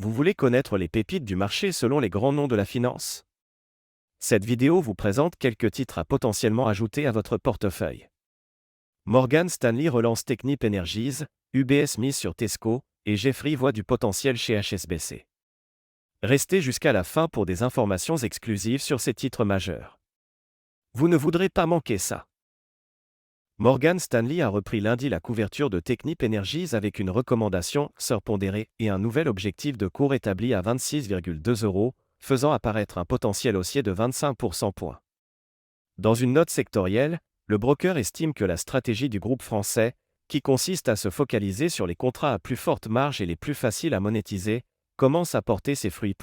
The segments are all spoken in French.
Vous voulez connaître les pépites du marché selon les grands noms de la finance? Cette vidéo vous présente quelques titres à potentiellement ajouter à votre portefeuille. Morgan Stanley relance Technip Energies, UBS mise sur Tesco, et Jefferies voit du potentiel chez HSBC. Restez jusqu'à la fin pour des informations exclusives sur ces titres majeurs. Vous ne voudrez pas manquer ça. Morgan Stanley a repris lundi la couverture de Technip Energies avec une recommandation surpondérée et un nouvel objectif de cours établi à 26,2 €, faisant apparaître un potentiel haussier de 25%. Dans une note sectorielle, le broker estime que la stratégie du groupe français, qui consiste à se focaliser sur les contrats à plus forte marge et les plus faciles à monétiser, commence à porter ses fruits.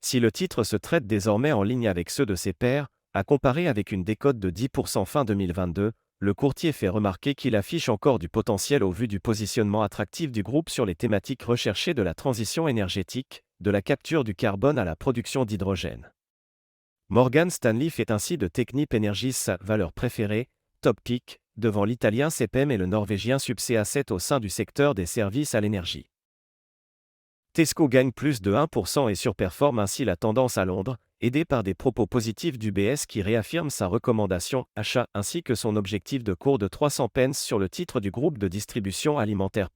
Si le titre se traite désormais en ligne avec ceux de ses pairs, à comparer avec une décote de 10% fin 2022, le courtier fait remarquer qu'il affiche encore du potentiel au vu du positionnement attractif du groupe sur les thématiques recherchées de la transition énergétique, de la capture du carbone à la production d'hydrogène. Morgan Stanley fait ainsi de Technip Energies sa valeur préférée, top pick, devant l'italien CPM et le norvégien Subsea 7 au sein du secteur des services à l'énergie. Tesco gagne plus de 1% et surperforme ainsi la tendance à Londres, aidé par des propos positifs d'UBS qui réaffirme sa recommandation achat ainsi que son objectif de cours de 300 pence sur le titre du groupe de distribution alimentaire.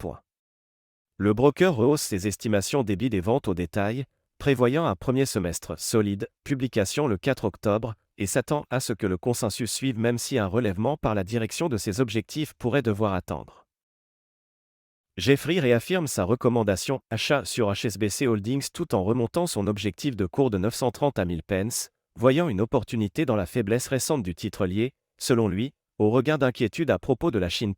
Le broker rehausse ses estimations débit des ventes au détail, prévoyant un premier semestre solide, publication le 4 octobre, et s'attend à ce que le consensus suive même si un relèvement par la direction de ses objectifs pourrait devoir attendre. Jefferies réaffirme sa recommandation achat sur HSBC Holdings tout en remontant son objectif de cours de 930 à 1000 pence, voyant une opportunité dans la faiblesse récente du titre lié, selon lui, au regain d'inquiétude à propos de la Chine.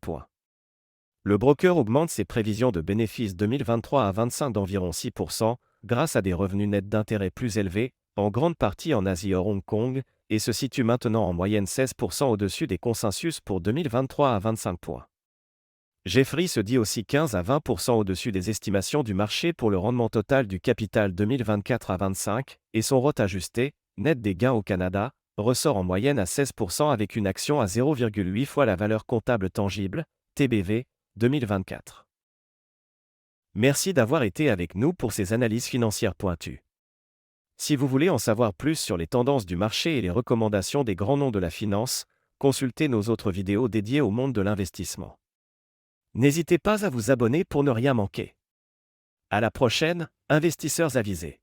Le broker augmente ses prévisions de bénéfices 2023 à 25 d'environ 6%, grâce à des revenus nets d'intérêt plus élevés, en grande partie en Asie hors Hong Kong, et se situe maintenant en moyenne 16% au-dessus des consensus pour 2023 à 25 points. Jefferies se dit aussi 15 à 20% au-dessus des estimations du marché pour le rendement total du capital 2024 à 25, et son ROT ajusté, net des gains au Canada, ressort en moyenne à 16% avec une action à 0,8 fois la valeur comptable tangible, TBV, 2024. Merci d'avoir été avec nous pour ces analyses financières pointues. Si vous voulez en savoir plus sur les tendances du marché et les recommandations des grands noms de la finance, consultez nos autres vidéos dédiées au monde de l'investissement. N'hésitez pas à vous abonner pour ne rien manquer. À la prochaine, investisseurs avisés.